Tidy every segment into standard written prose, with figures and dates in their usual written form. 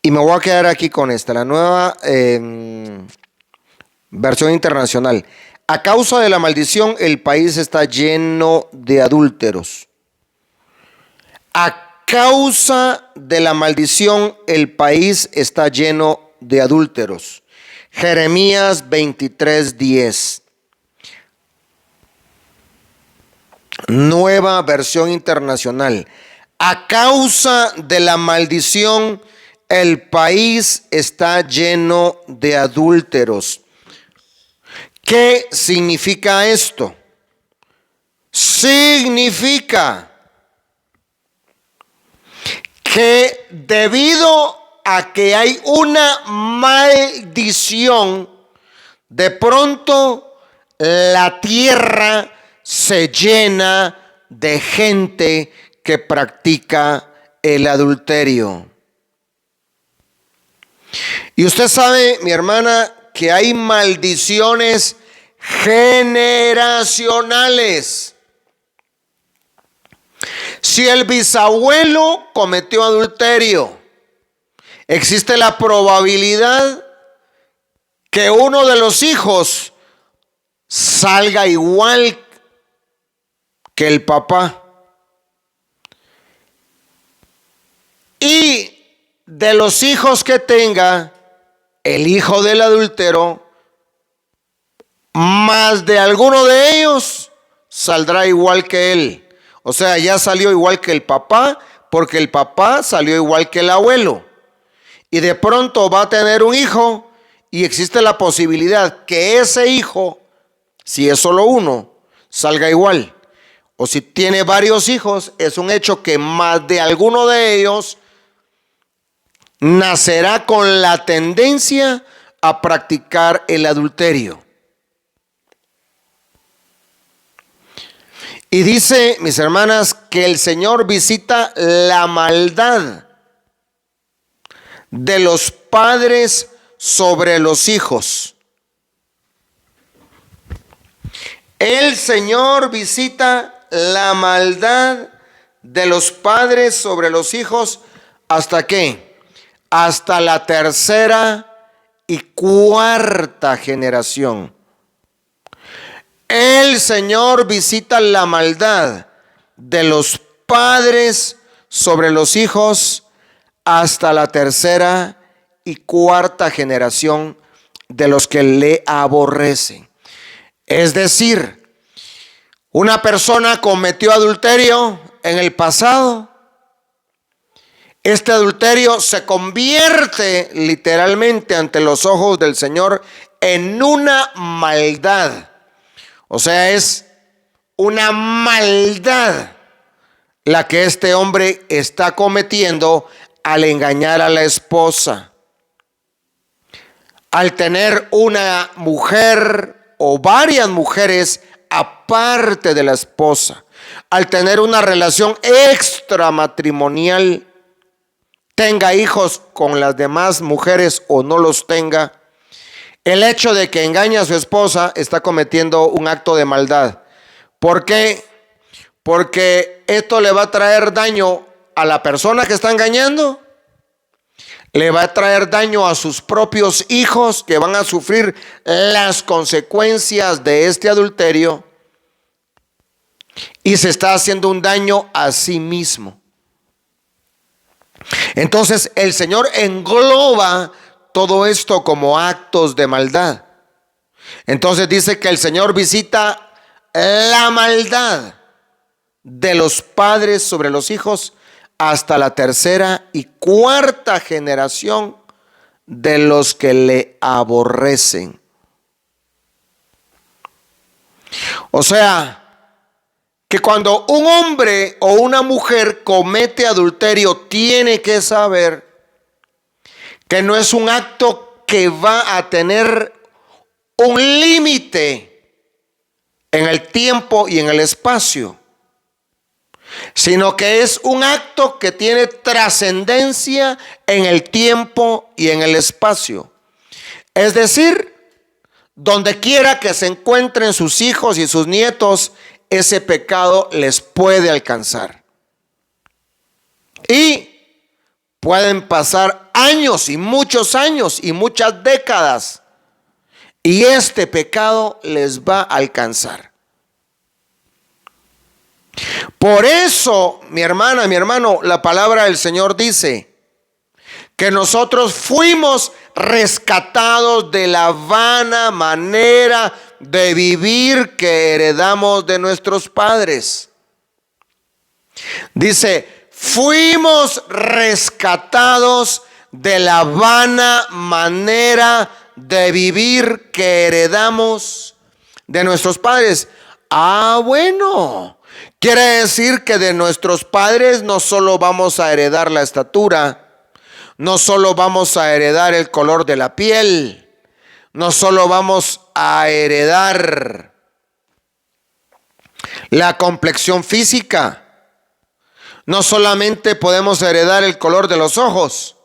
Y me voy a quedar aquí con esta, la nueva versión internacional. A causa de la maldición, el país está lleno de adúlteros. A causa de la maldición, el país está lleno de adúlteros. Jeremías 23:10. Nueva versión internacional. A causa de la maldición, el país está lleno de adúlteros. ¿Qué significa esto? Significa que debido a que hay una maldición, de pronto la tierra se llena de gente que practica el adulterio. Y usted sabe, mi hermana, que hay maldiciones generacionales. Si el bisabuelo cometió adulterio, existe la probabilidad que uno de los hijos salga igual que el papá. Y de los hijos que tenga el hijo del adúltero, más de alguno de ellos saldrá igual que él. O sea, ya salió igual que el papá, porque el papá salió igual que el abuelo. Y de pronto va a tener un hijo y existe la posibilidad que ese hijo, si es solo uno, salga igual. O si tiene varios hijos, es un hecho que más de alguno de ellos nacerá con la tendencia a practicar el adulterio. Y dice, mis hermanas, que el Señor visita la maldad de los padres sobre los hijos. El Señor visita la maldad de los padres sobre los hijos. ¿Hasta qué? Hasta la tercera y cuarta generación. El Señor visita la maldad de los padres sobre los hijos hasta la tercera y cuarta generación de los que le aborrecen. Es decir, una persona cometió adulterio en el pasado. Este adulterio se convierte literalmente ante los ojos del Señor en una maldad. O sea, es una maldad la que este hombre está cometiendo al engañar a la esposa. Al tener una mujer o varias mujeres aparte de la esposa. Al tener una relación extramatrimonial, tenga hijos con las demás mujeres o no los tenga. El hecho de que engañe a su esposa está cometiendo un acto de maldad. ¿Por qué? Porque esto le va a traer daño a la persona que está engañando. Le va a traer daño a sus propios hijos que van a sufrir las consecuencias de este adulterio. Y se está haciendo un daño a sí mismo. Entonces el Señor engloba todo esto como actos de maldad. Entonces dice que el Señor visita la maldad de los padres sobre los hijos hasta la tercera y cuarta generación de los que le aborrecen. O sea, que cuando un hombre o una mujer comete adulterio, tiene que saber que no es un acto que va a tener un límite en el tiempo y en el espacio, sino que es un acto que tiene trascendencia en el tiempo y en el espacio. Es decir, donde quiera que se encuentren sus hijos y sus nietos, ese pecado les puede alcanzar. Y Pueden pasar años y muchas décadas y este pecado les va a alcanzar. Por eso, mi hermana, mi hermano, la palabra del Señor dice que nosotros fuimos rescatados de la vana manera de vivir que heredamos de nuestros padres. Dice, fuimos rescatados de la vana manera de vivir que heredamos de nuestros padres. Bueno, quiere decir que de nuestros padres no solo vamos a heredar la estatura, no solo vamos a heredar el color de la piel, no solo vamos a heredar la complexión física, no solamente podemos heredar el color de los ojos,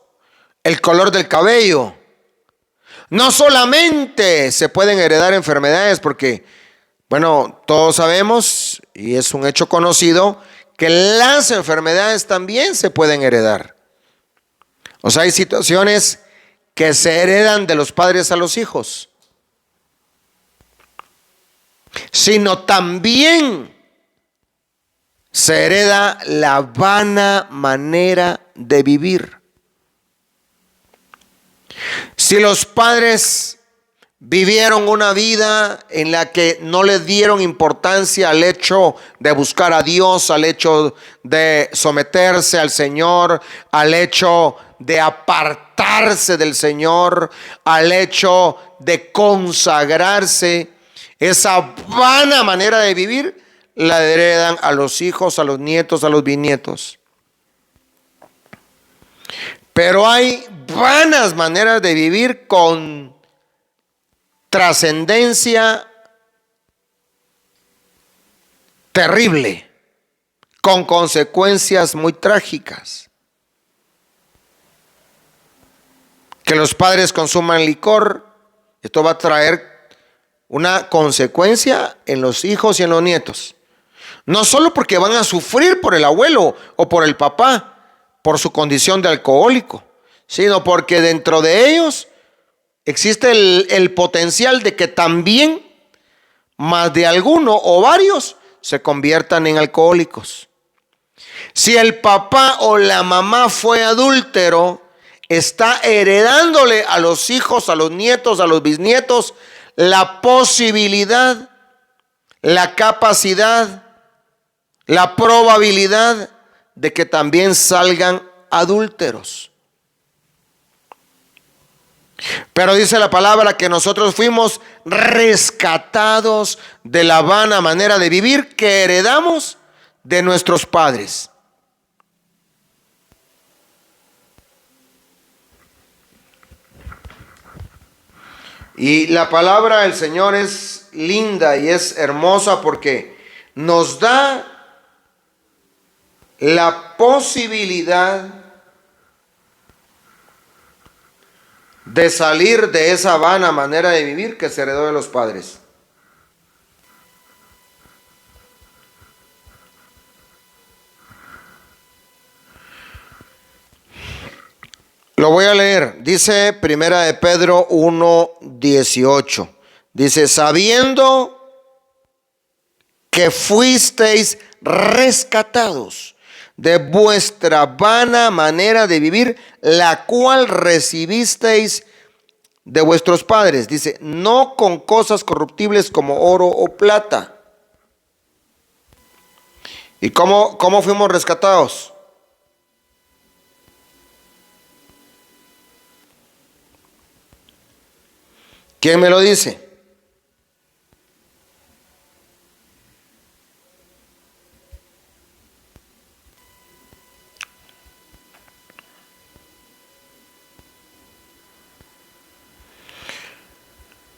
el color del cabello. No solamente se pueden heredar enfermedades, porque, bueno, todos sabemos, y es un hecho conocido, que las enfermedades también se pueden heredar. O sea, hay situaciones que se heredan de los padres a los hijos, sino también se hereda la vana manera de vivir. Si los padres vivieron una vida en la que no le dieron importancia al hecho de buscar a Dios, al hecho de someterse al Señor, al hecho de apartarse del Señor, al hecho de consagrarse, esa vana manera de vivir la heredan a los hijos, a los nietos, a los bisnietos. Pero hay vanas maneras de vivir con trascendencia terrible, con consecuencias muy trágicas. Que los padres consuman licor, esto va a traer una consecuencia en los hijos y en los nietos. No solo porque van a sufrir por el abuelo o por el papá, por su condición de alcohólico, sino porque dentro de ellos existe el potencial de que también más de alguno o varios se conviertan en alcohólicos. Si el papá o la mamá fue adúltero, está heredándole a los hijos, a los nietos, a los bisnietos, la posibilidad, la capacidad, la probabilidad de que también salgan adúlteros. Pero dice la palabra que nosotros fuimos rescatados de la vana manera de vivir que heredamos de nuestros padres. Y la palabra del Señor es linda y es hermosa porque nos da la posibilidad de salir de esa vana manera de vivir que se heredó de los padres. Lo voy a leer. Dice Primera de Pedro 1:18. Dice, sabiendo que fuisteis rescatados de vuestra vana manera de vivir, la cual recibisteis de vuestros padres. Dice, no con cosas corruptibles como oro o plata. ¿Y cómo fuimos rescatados? ¿Quién me lo dice?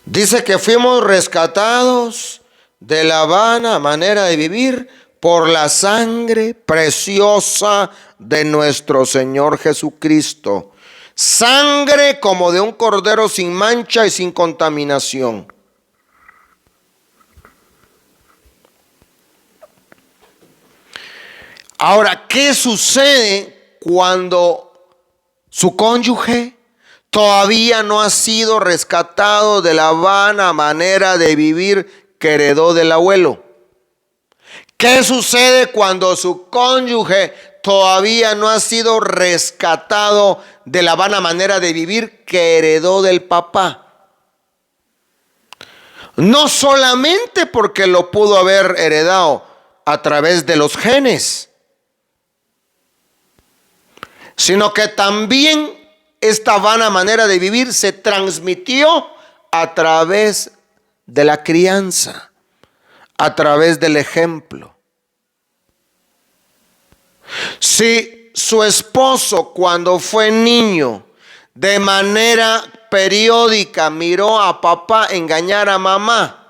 Dice que fuimos rescatados de la vana manera de vivir por la sangre preciosa de nuestro Señor Jesucristo. Sangre como de un cordero sin mancha y sin contaminación. Ahora, ¿qué sucede cuando su cónyuge todavía no ha sido rescatado de la vana manera de vivir que heredó del abuelo. ¿Qué sucede cuando su cónyuge todavía no ha sido rescatado de la vana manera de vivir que heredó del papá? No solamente porque lo pudo haber heredado a través de los genes, sino que también esta vana manera de vivir se transmitió a través de la crianza, a través del ejemplo. Si su esposo, cuando fue niño, de manera periódica miró a papá engañar a mamá,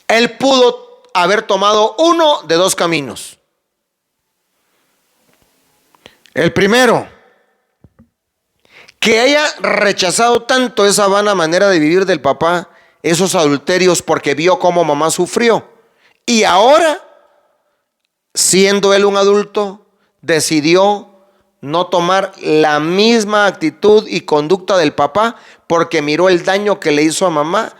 él pudo haber tomado uno de dos caminos. El primero, que haya rechazado tanto esa vana manera de vivir del papá, esos adulterios, porque vio cómo mamá sufrió. Y ahora, siendo él un adulto, decidió no tomar la misma actitud y conducta del papá, porque miró el daño que le hizo a mamá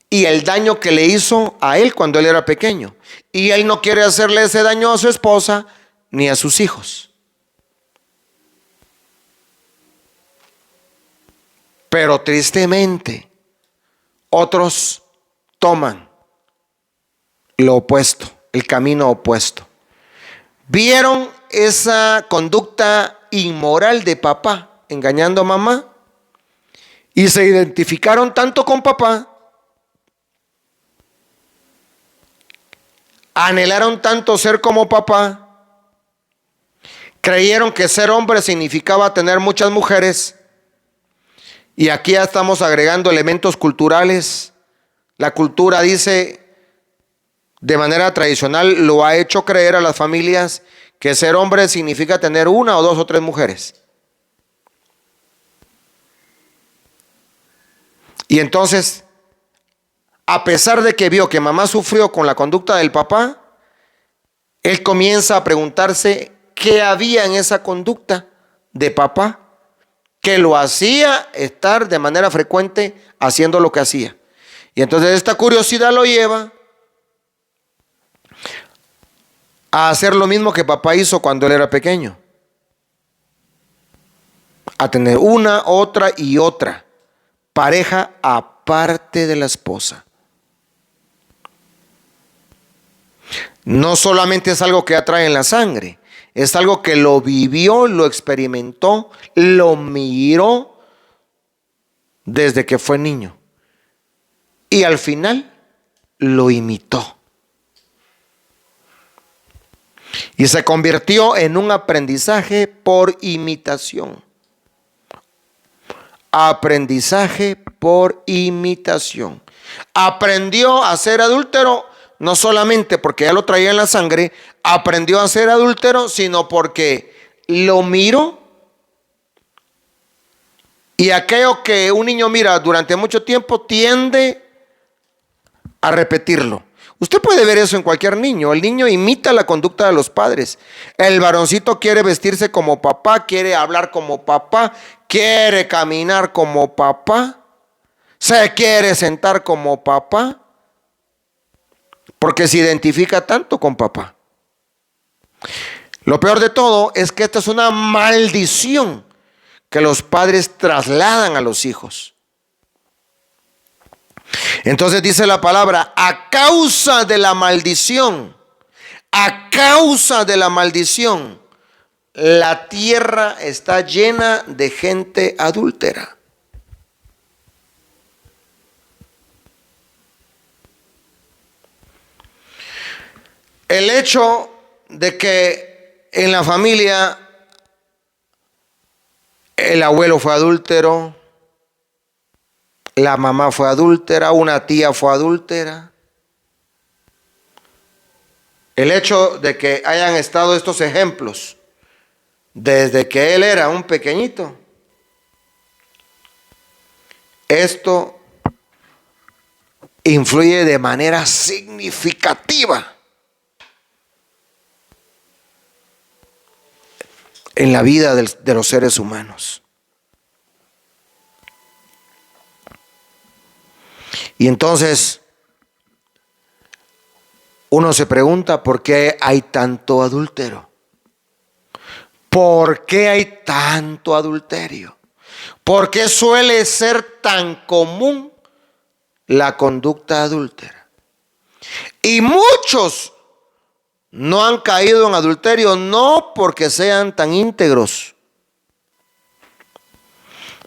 y el daño que le hizo a él cuando él era pequeño. Y él no quiere hacerle ese daño a su esposa ni a sus hijos. Pero tristemente, otros toman lo opuesto, el camino opuesto. Vieron esa conducta inmoral de papá engañando a mamá y se identificaron tanto con papá, anhelaron tanto ser como papá, creyeron que ser hombre significaba tener muchas mujeres. Y aquí ya estamos agregando elementos culturales. La cultura dice, de manera tradicional, lo ha hecho creer a las familias que ser hombre significa tener una o dos o tres mujeres. Y entonces, a pesar de que vio que mamá sufrió con la conducta del papá, él comienza a preguntarse qué había en esa conducta de papá que lo hacía estar de manera frecuente haciendo lo que hacía. Y entonces esta curiosidad lo lleva a hacer lo mismo que papá hizo cuando él era pequeño. A tener una, otra y otra pareja aparte de la esposa. No solamente es algo que atrae en la sangre, es algo que lo vivió, lo experimentó, lo miró desde que fue niño. Y al final lo imitó. Y se convirtió en un aprendizaje por imitación. Aprendizaje por imitación. Aprendió a ser adúltero, no solamente porque ya lo traía en la sangre, aprendió a ser adúltero, sino porque lo miró. Y aquello que un niño mira durante mucho tiempo tiende a repetirlo. Usted puede ver eso en cualquier niño. El niño imita la conducta de los padres. El varoncito quiere vestirse como papá, quiere hablar como papá, quiere caminar como papá, se quiere sentar como papá, porque se identifica tanto con papá. Lo peor de todo es que esta es una maldición que los padres trasladan a los hijos. Entonces dice la palabra, a causa de la maldición, la tierra está llena de gente adúltera. El hecho de que en la familia el abuelo fue adúltero, la mamá fue adúltera, una tía fue adúltera. El hecho de que hayan estado estos ejemplos desde que él era un pequeñito, esto influye de manera significativa en la vida de los seres humanos. Y entonces uno se pregunta, ¿por qué hay tanto adúltero? ¿Por qué hay tanto adulterio? ¿Por qué suele ser tan común la conducta adúltera? Y muchos no han caído en adulterio, no porque sean tan íntegros,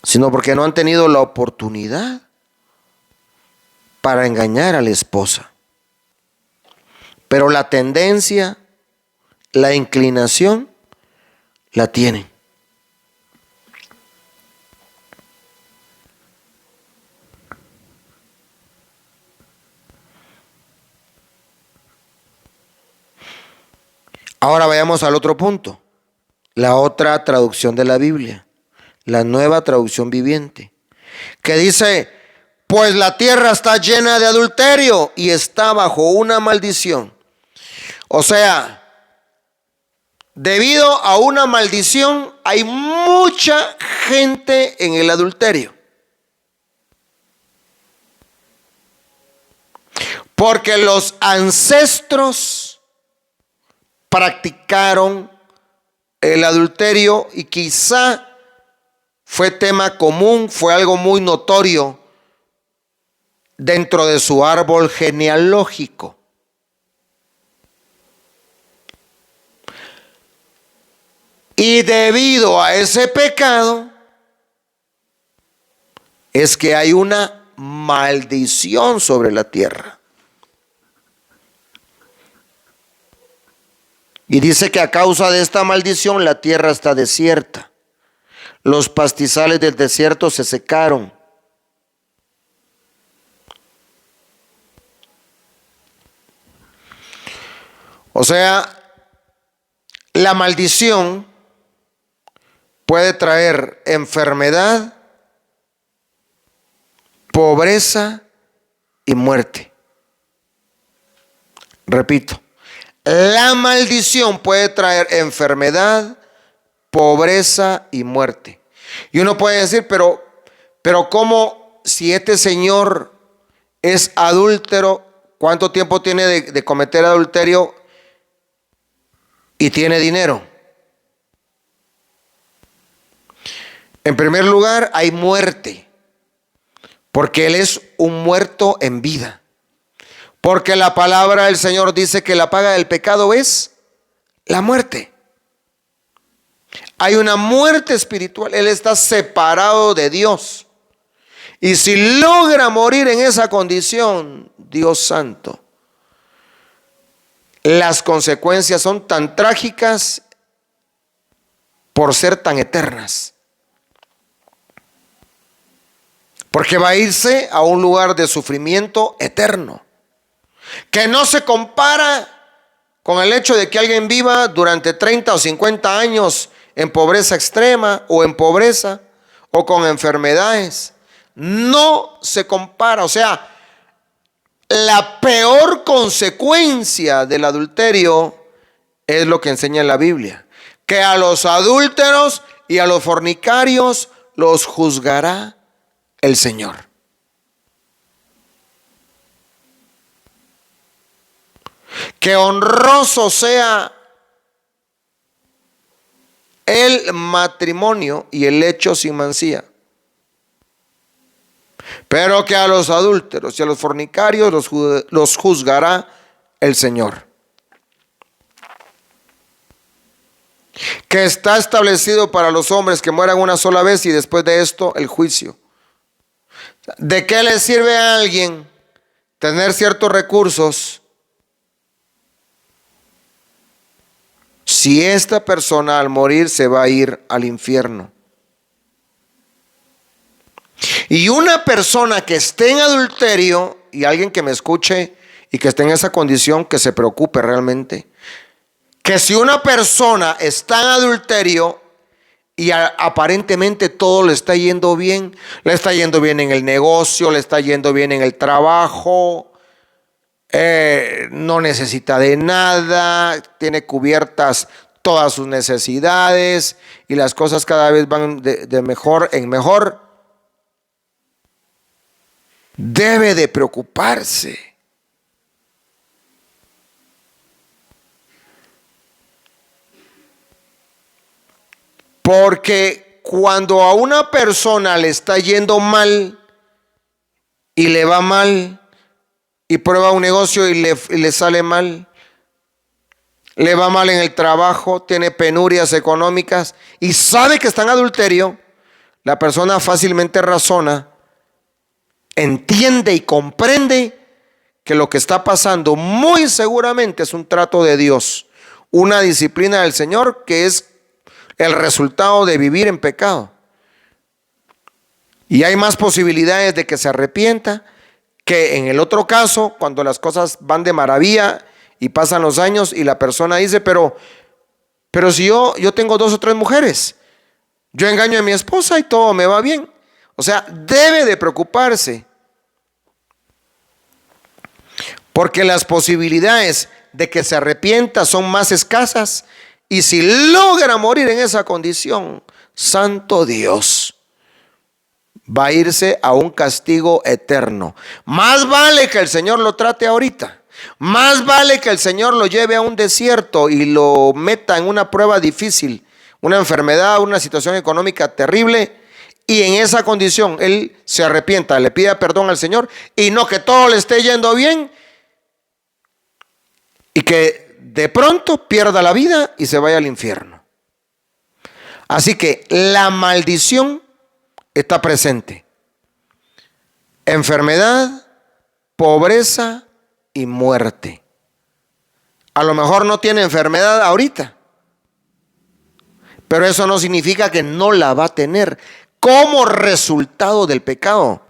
sino porque no han tenido la oportunidad para engañar a la esposa. Pero la tendencia, la inclinación, la tienen. Ahora vayamos al otro punto, la otra traducción de la Biblia, la Nueva Traducción Viviente, que dice: pues la tierra está llena de adulterio y está bajo una maldición. O sea, debido a una maldición hay mucha gente en el adulterio. Porque los ancestros practicaron el adulterio y quizá fue tema común, fue algo muy notorio dentro de su árbol genealógico. Y debido a ese pecado es que hay una maldición sobre la tierra. Y dice que a causa de esta maldición la tierra está desierta. Los pastizales del desierto se secaron. O sea, la maldición puede traer enfermedad, pobreza y muerte. Repito, la maldición puede traer enfermedad, pobreza y muerte. Y uno puede decir, pero ¿cómo si este señor es adúltero? ¿Cuánto tiempo tiene de cometer adulterio y tiene dinero? En primer lugar, hay muerte, porque él es un muerto en vida. Porque la palabra del Señor dice que la paga del pecado es la muerte. Hay una muerte espiritual. Él está separado de Dios. Y si logra morir en esa condición, Dios santo, las consecuencias son tan trágicas por ser tan eternas. Porque va a irse a un lugar de sufrimiento eterno, que no se compara con el hecho de que alguien viva durante 30 o 50 años en pobreza extrema o en pobreza o con enfermedades. No se compara. O sea, la peor consecuencia del adulterio es lo que enseña la Biblia, que a los adúlteros y a los fornicarios los juzgará el Señor. Que honroso sea el matrimonio y el lecho sin mancilla, pero que a los adúlteros y a los fornicarios los juzgará el Señor. Que está establecido para los hombres que mueran una sola vez y después de esto el juicio. ¿De qué le sirve a alguien tener ciertos recursos si esta persona al morir se va a ir al infierno? Y una persona que esté en adulterio, y alguien que me escuche y que esté en esa condición, que se preocupe realmente, que si una persona está en adulterio y aparentemente todo le está yendo bien en el negocio, le está yendo bien en el trabajo, no necesita de nada, tiene cubiertas todas sus necesidades y las cosas cada vez van de mejor en mejor, debe de preocuparse. Porque cuando a una persona le está yendo mal y le va mal, y prueba un negocio y le sale mal, le va mal en el trabajo, tiene penurias económicas y sabe que está en adulterio, la persona fácilmente razona, entiende y comprende que lo que está pasando muy seguramente es un trato de Dios, una disciplina del Señor que es el resultado de vivir en pecado. Y hay más posibilidades de que se arrepienta que en el otro caso, cuando las cosas van de maravilla y pasan los años y la persona dice, pero si yo tengo 2 o 3 mujeres, yo engaño a mi esposa y todo me va bien. O sea, debe de preocuparse, porque las posibilidades de que se arrepienta son más escasas, y si logra morir en esa condición, santo Dios, va a irse a un castigo eterno. Más vale que el Señor lo trate ahorita. Más vale que el Señor lo lleve a un desierto y lo meta en una prueba difícil, una enfermedad, una situación económica terrible, y en esa condición él se arrepienta, le pida perdón al Señor, y no que todo le esté yendo bien y que de pronto pierda la vida y se vaya al infierno. Así que la maldición está presente. Enfermedad, pobreza y muerte. A lo mejor no tiene enfermedad ahorita, pero eso no significa que no la va a tener como resultado del pecado.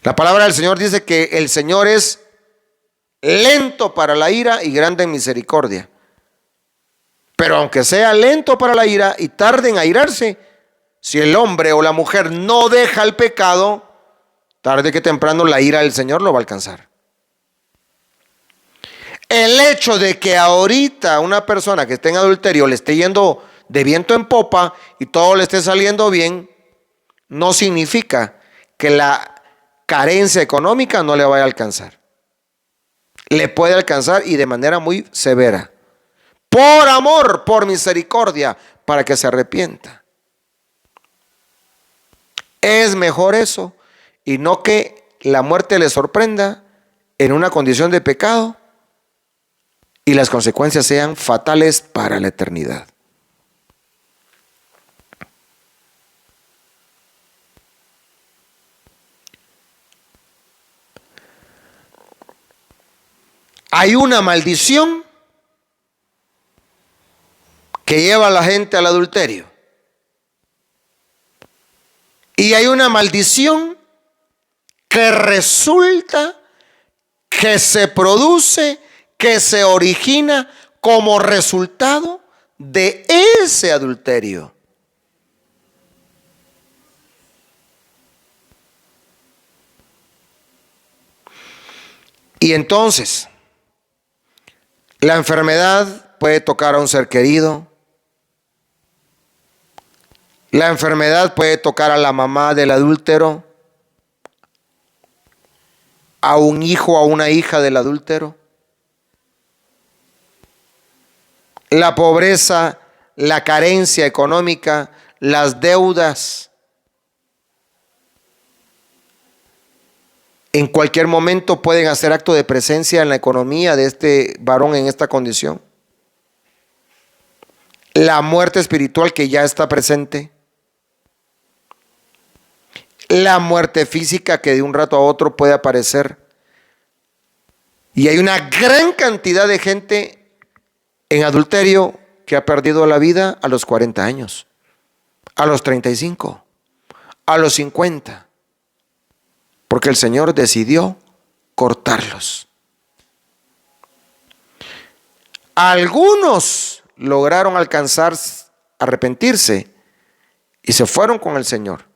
La palabra del Señor dice que el Señor es lento para la ira y grande en misericordia. Pero aunque sea lento para la ira y tarde en airarse, si el hombre o la mujer no deja el pecado, tarde que temprano la ira del Señor lo va a alcanzar. El hecho de que ahorita una persona que esté en adulterio le esté yendo de viento en popa y todo le esté saliendo bien, no significa que la carencia económica no le vaya a alcanzar. Le puede alcanzar, y de manera muy severa. Por amor, por misericordia, para que se arrepienta. Es mejor eso, y no que la muerte le sorprenda en una condición de pecado y las consecuencias sean fatales para la eternidad. Hay una maldición que lleva a la gente al adulterio. Y hay una maldición que resulta, que se produce, que se origina como resultado de ese adulterio. Y entonces, la enfermedad puede tocar a un ser querido. La enfermedad puede tocar a la mamá del adúltero, a un hijo, a una hija del adúltero. La pobreza, la carencia económica, las deudas. En cualquier momento pueden hacer acto de presencia en la economía de este varón en esta condición. La muerte espiritual que ya está presente. La muerte física que de un rato a otro puede aparecer. Y hay una gran cantidad de gente en adulterio que ha perdido la vida a los 40 años, a los 35, a los 50, porque el Señor decidió cortarlos. Algunos lograron alcanzar, arrepentirse y se fueron con el Señor.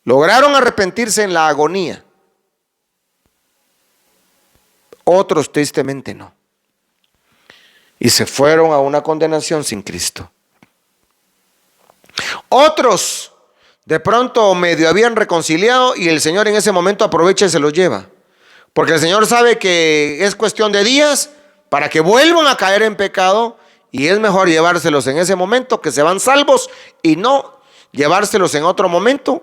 Lograron arrepentirse en la agonía. Otros tristemente no. y se fueron a una condenación sin Cristo. Otros de pronto medio habían reconciliado y el Señor en ese momento aprovecha y se los lleva. Porque el Señor sabe que es cuestión de días para que vuelvan a caer en pecado y es mejor llevárselos en ese momento que se van salvos y no llevárselos en otro momento.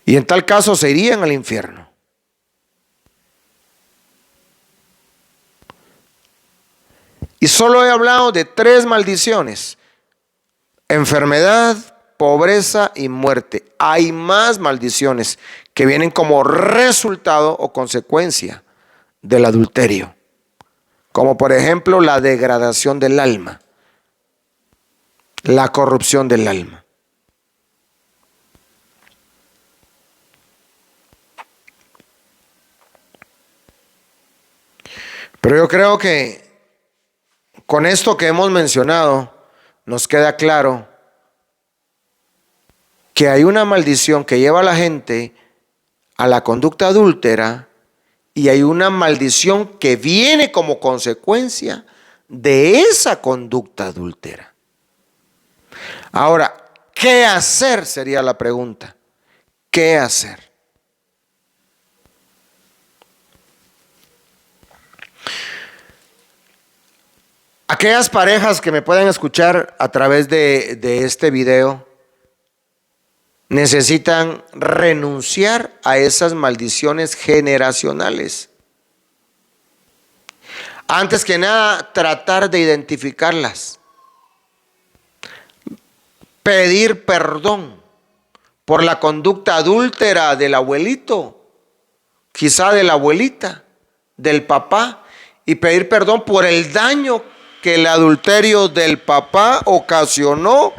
Y en tal caso se irían al infierno. Y solo he hablado de 3 maldiciones: enfermedad, pobreza y muerte. Hay más maldiciones que vienen como resultado o consecuencia del adulterio, como por ejemplo la degradación del alma, la corrupción del alma. Pero yo creo que con esto que hemos mencionado nos queda claro que hay una maldición que lleva a la gente a la conducta adúltera y hay una maldición que viene como consecuencia de esa conducta adúltera. Ahora, ¿qué hacer? Sería la pregunta. ¿Qué hacer? Aquellas parejas que me puedan escuchar a través de este video necesitan renunciar a esas maldiciones generacionales. Antes que nada, tratar de identificarlas. Pedir perdón por la conducta adúltera del abuelito, quizá de la abuelita, del papá, y pedir perdón por el daño que el adulterio del papá ocasionó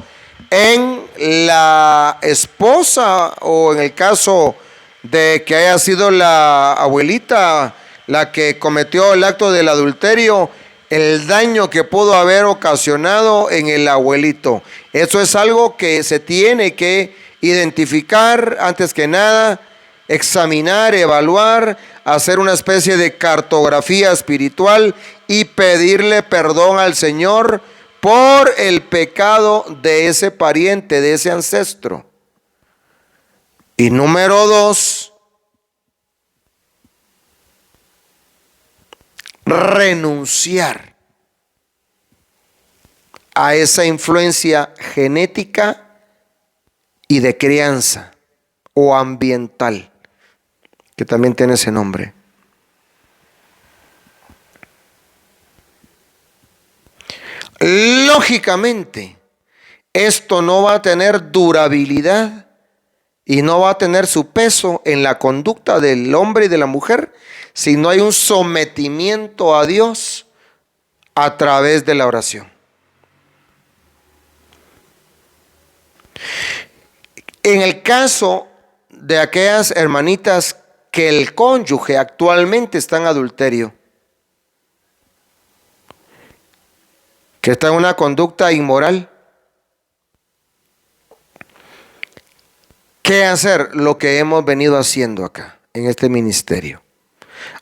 en la esposa, o en el caso de que haya sido la abuelita la que cometió el acto del adulterio, el daño que pudo haber ocasionado en el abuelito. Eso es algo que se tiene que identificar antes que nada, examinar, evaluar, hacer una especie de cartografía espiritual y pedirle perdón al Señor por el pecado de ese pariente, de ese ancestro. Y número 2, renunciar a esa influencia genética y de crianza o ambiental, que también tiene ese nombre. Lógicamente, esto no va a tener durabilidad y no va a tener su peso en la conducta del hombre y de la mujer si no hay un sometimiento a Dios a través de la oración. En el caso de aquellas hermanitas que el cónyuge actualmente está en adulterio, que está en una conducta inmoral, ¿qué hacer? Lo que hemos venido haciendo acá, en este ministerio.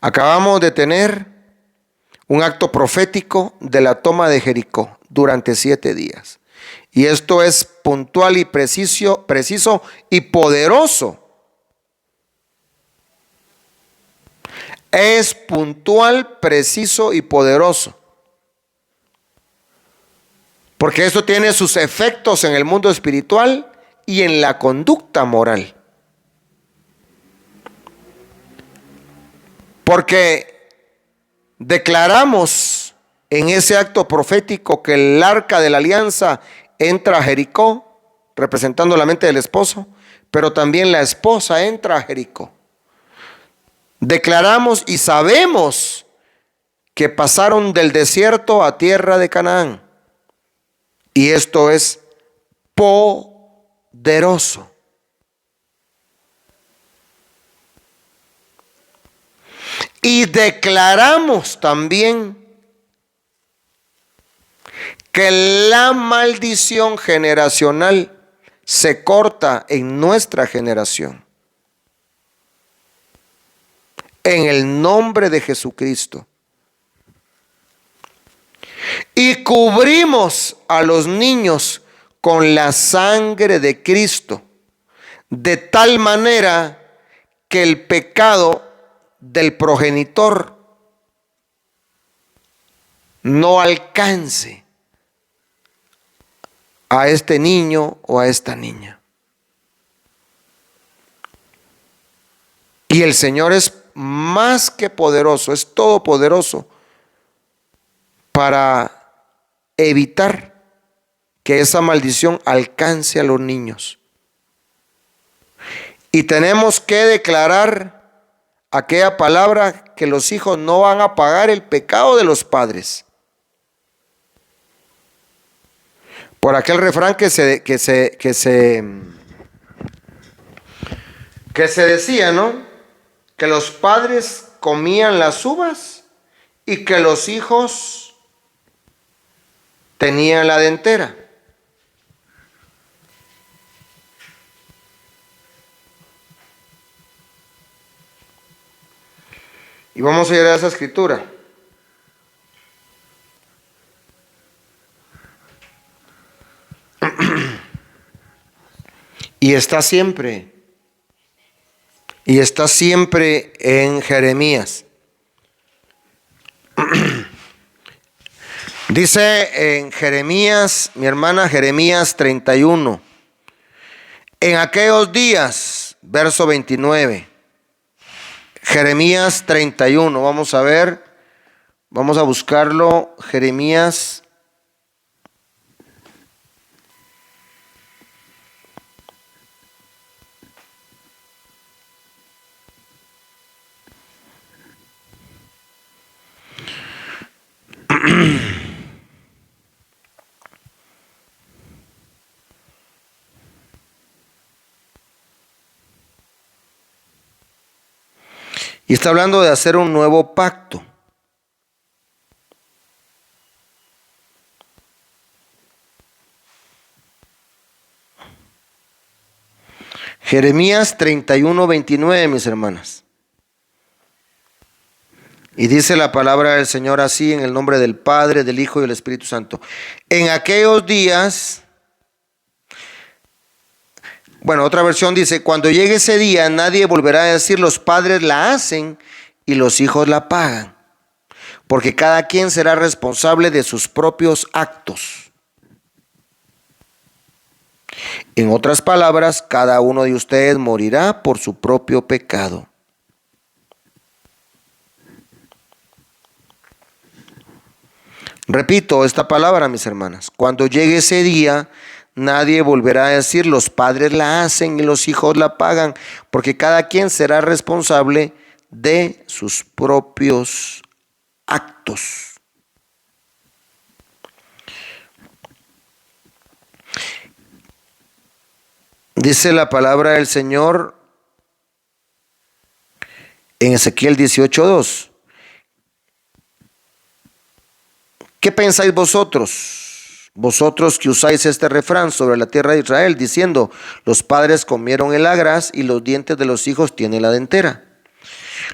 Acabamos de tener un acto profético de la toma de Jericó durante 7 días. Y esto es puntual y preciso y poderoso. Es puntual, preciso y poderoso. Porque esto tiene sus efectos en el mundo espiritual y en la conducta moral. Porque declaramos en ese acto profético que el arca de la alianza entra a Jericó, representando la mente del esposo, pero también la esposa entra a Jericó. Declaramos y sabemos que pasaron del desierto a tierra de Canaán. Y esto es poderoso. Y declaramos también que la maldición generacional se corta en nuestra generación. En el nombre de Jesucristo. y cubrimos a los niños con la sangre de Cristo, de tal manera que el pecado del progenitor no alcance a este niño o a esta niña. Y el Señor es más que poderoso, es todopoderoso para evitar que esa maldición alcance a los niños. Y tenemos que declarar aquella palabra que los hijos no van a pagar el pecado de los padres. Por aquel refrán que se decía, ¿no? Que los padres comían las uvas y que los hijos tenían la dentera. Y vamos a ir a esa escritura. Y está siempre en Jeremías. Dice en Jeremías, mi hermana, Jeremías 31. En aquellos días, verso 29. Jeremías 31, vamos a ver, vamos a buscarlo, Jeremías. Y está hablando de hacer un nuevo pacto. Jeremías 31, 29, mis hermanas. Y dice la palabra del Señor así, en el nombre del Padre, del Hijo y del Espíritu Santo. En aquellos días, bueno, otra versión dice, cuando llegue ese día, nadie volverá a decir los padres la hacen y los hijos la pagan, porque cada quien será responsable de sus propios actos. En otras palabras, cada uno de ustedes morirá por su propio pecado. Repito esta palabra, mis hermanas. Cuando llegue ese día, nadie volverá a decir los padres la hacen y los hijos la pagan, porque cada quien será responsable de sus propios actos. Dice la palabra del Señor en Ezequiel 18:2. ¿Qué pensáis vosotros? Vosotros que usáis este refrán sobre la tierra de Israel, diciendo, los padres comieron el agraz y los dientes de los hijos tienen la dentera.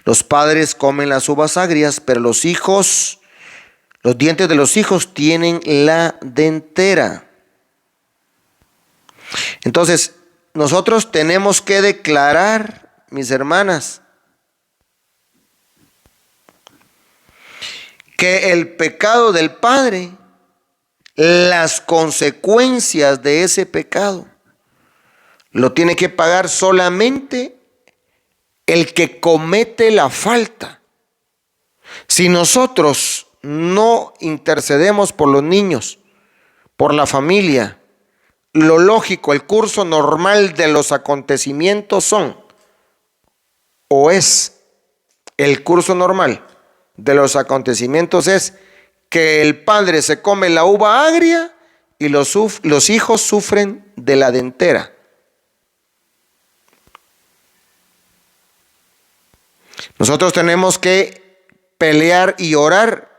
Los padres comen las uvas agrias, pero los dientes de los hijos tienen la dentera. Entonces, nosotros tenemos que declarar, mis hermanas, que el pecado del padre, las consecuencias de ese pecado, lo tiene que pagar solamente el que comete la falta. Si nosotros no intercedemos por los niños, por la familia, lo lógico, el curso normal de los acontecimientos el curso normal de los acontecimientos es que el padre se come la uva agria y los hijos sufren de la dentera. Nosotros tenemos que pelear y orar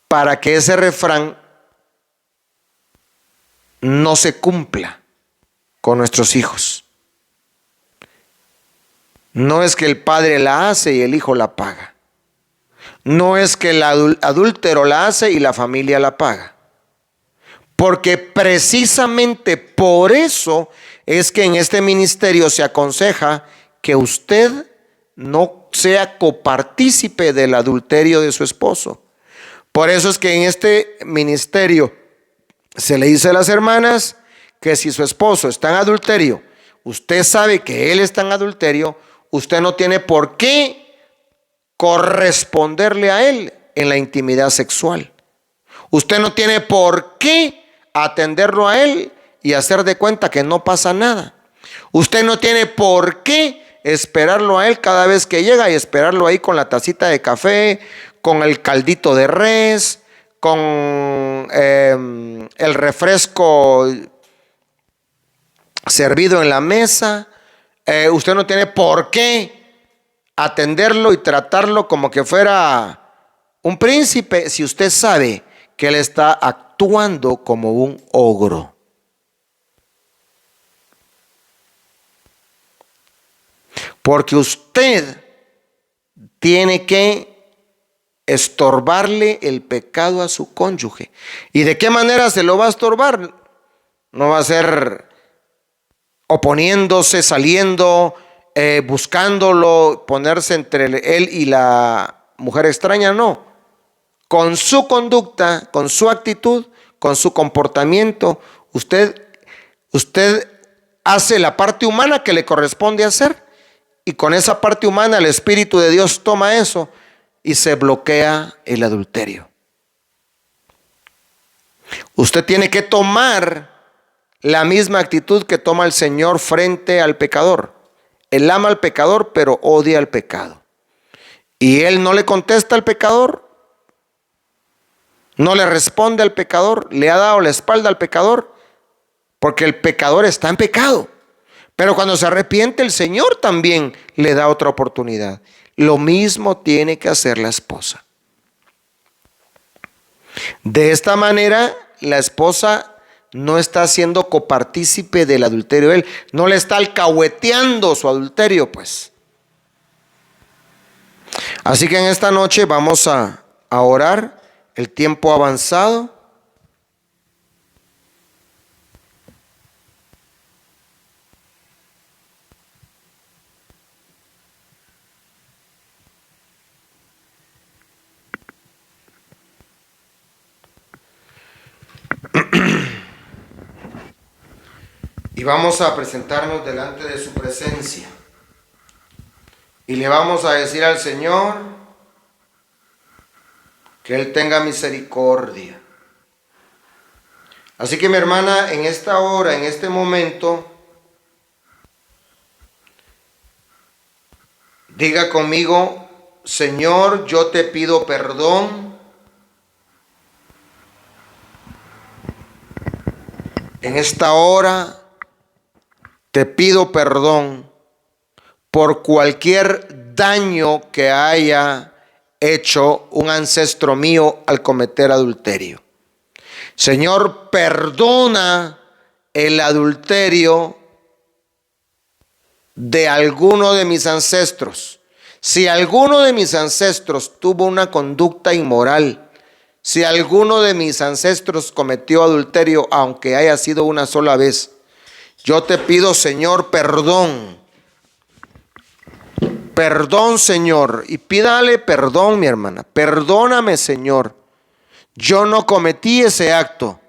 para que ese refrán no se cumpla con nuestros hijos. No es que el padre la hace y el hijo la paga. No es que el adúltero la hace y la familia la paga. Porque precisamente por eso es que en este ministerio se aconseja que usted no sea copartícipe del adulterio de su esposo. Por eso es que en este ministerio se le dice a las hermanas que si su esposo está en adulterio, usted sabe que él está en adulterio, usted no tiene por qué corresponderle a él en la intimidad sexual. Usted no tiene por qué atenderlo a él y hacer de cuenta que no pasa nada. Usted no tiene por qué esperarlo a él cada vez que llega y esperarlo ahí con la tacita de café, con el caldito de res, con el refresco servido en la mesa. Usted no tiene por qué atenderlo y tratarlo como que fuera un príncipe si usted sabe que él está actuando como un ogro. Porque usted tiene que estorbarle el pecado a su cónyuge. ¿Y de qué manera se lo va a estorbar? No va a ser oponiéndose, saliendo, buscándolo, ponerse entre él y la mujer extraña, no. Con su conducta, con su actitud, con su comportamiento, usted hace la parte humana que le corresponde hacer, y con esa parte humana el Espíritu de Dios toma eso y se bloquea el adulterio. Usted tiene que tomar la misma actitud que toma el Señor frente al pecador. Él ama al pecador, pero odia al pecado. Y Él no le contesta al pecador, no le responde al pecador, le ha dado la espalda al pecador, porque el pecador está en pecado. Pero cuando se arrepiente, el Señor también le da otra oportunidad. Lo mismo tiene que hacer la esposa. De esta manera, la esposa no está siendo copartícipe del adulterio. Él no le está alcahueteando su adulterio, pues. Así que en esta noche vamos a orar. El tiempo ha avanzado. Y vamos a presentarnos delante de su presencia. Y le vamos a decir al Señor que Él tenga misericordia. Así que mi hermana, en esta hora, en este momento, diga conmigo: Señor, yo te pido perdón en esta hora. Te pido perdón por cualquier daño que haya hecho un ancestro mío al cometer adulterio. Señor, perdona el adulterio de alguno de mis ancestros. Si alguno de mis ancestros tuvo una conducta inmoral, si alguno de mis ancestros cometió adulterio, aunque haya sido una sola vez, yo te pido, Señor, perdón. Perdón, Señor. Y pídale perdón, mi hermana. Perdóname, Señor. Yo no cometí ese acto,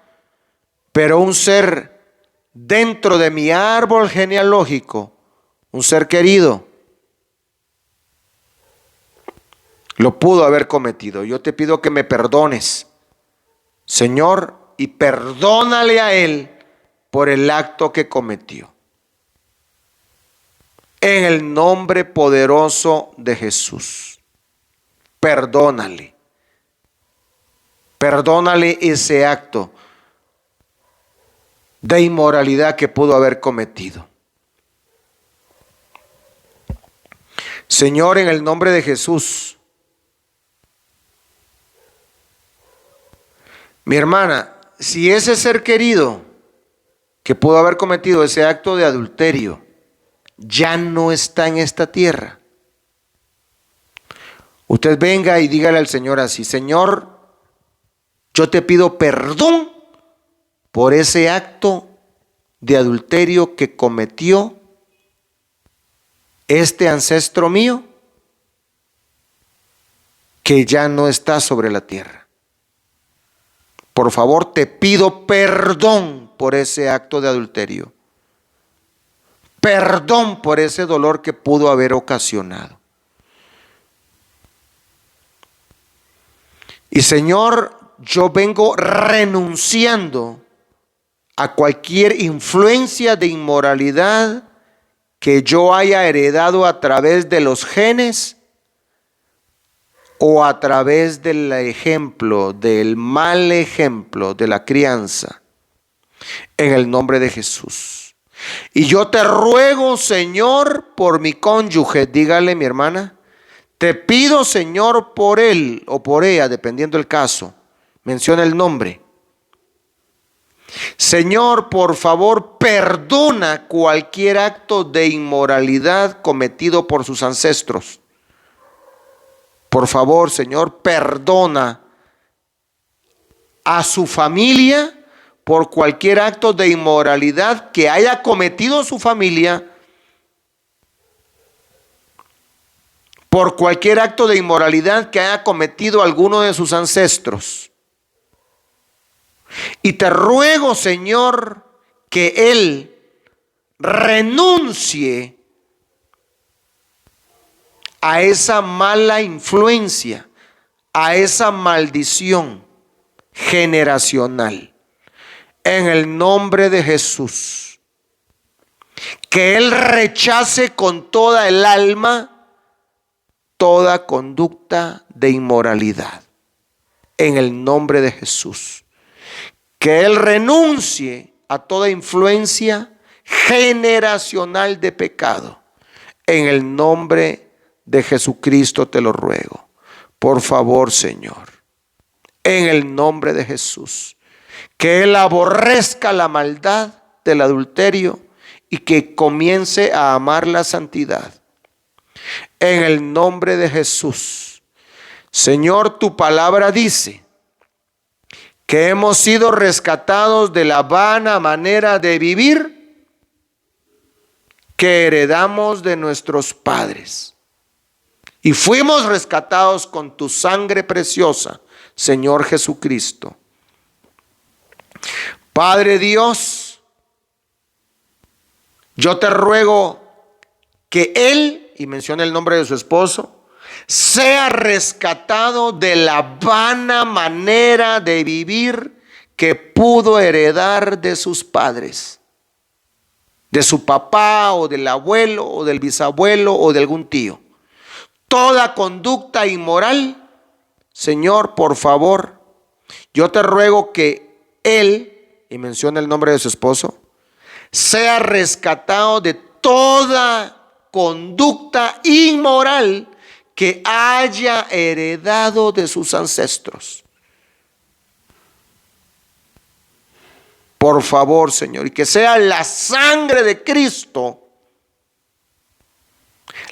pero un ser dentro de mi árbol genealógico, un ser querido, lo pudo haber cometido. Yo te pido que me perdones, Señor, y perdónale a él por el acto que cometió. En el nombre poderoso de Jesús, perdónale. Perdónale ese acto de inmoralidad que pudo haber cometido. Señor, en el nombre de Jesús, mi hermana, si ese ser querido que pudo haber cometido ese acto de adulterio ya no está en esta tierra, Usted venga y dígale al Señor así: Señor, yo te pido perdón por ese acto de adulterio que cometió este ancestro mío, que ya no está sobre la tierra. Por favor, te pido perdón por ese acto de adulterio. Perdón por ese dolor que pudo haber ocasionado. Y Señor, yo vengo renunciando a cualquier influencia de inmoralidad que yo haya heredado a través de los genes o a través del ejemplo, del mal ejemplo de la crianza, en el nombre de Jesús. Y yo te ruego, Señor, por mi cónyuge. Dígale, mi hermana, te pido, Señor, por él o por ella, dependiendo del caso. Menciona el nombre. Señor, por favor, perdona cualquier acto de inmoralidad cometido por sus ancestros. Por favor, Señor, perdona a su familia por cualquier acto de inmoralidad que haya cometido su familia, por cualquier acto de inmoralidad que haya cometido alguno de sus ancestros. Y te ruego, Señor, que él renuncie a esa mala influencia, a esa maldición generacional, en el nombre de Jesús. Que él rechace con toda el alma toda conducta de inmoralidad, en el nombre de Jesús. Que él renuncie a toda influencia generacional de pecado. En el nombre de Jesucristo te lo ruego. Por favor, Señor, en el nombre de Jesús. Que él aborrezca la maldad del adulterio y que comience a amar la santidad. En el nombre de Jesús. Señor, tu palabra dice que hemos sido rescatados de la vana manera de vivir que heredamos de nuestros padres. Y fuimos rescatados con tu sangre preciosa, Señor Jesucristo. Padre Dios, yo te ruego que él, y menciona el nombre de su esposo, sea rescatado de la vana manera de vivir que pudo heredar de sus padres, de su papá o del abuelo o del bisabuelo o de algún tío. Toda conducta inmoral, Señor, por favor, yo te ruego que él, y menciona el nombre de su esposo, sea rescatado de toda conducta inmoral que haya heredado de sus ancestros. Por favor, Señor, y que sea la sangre de Cristo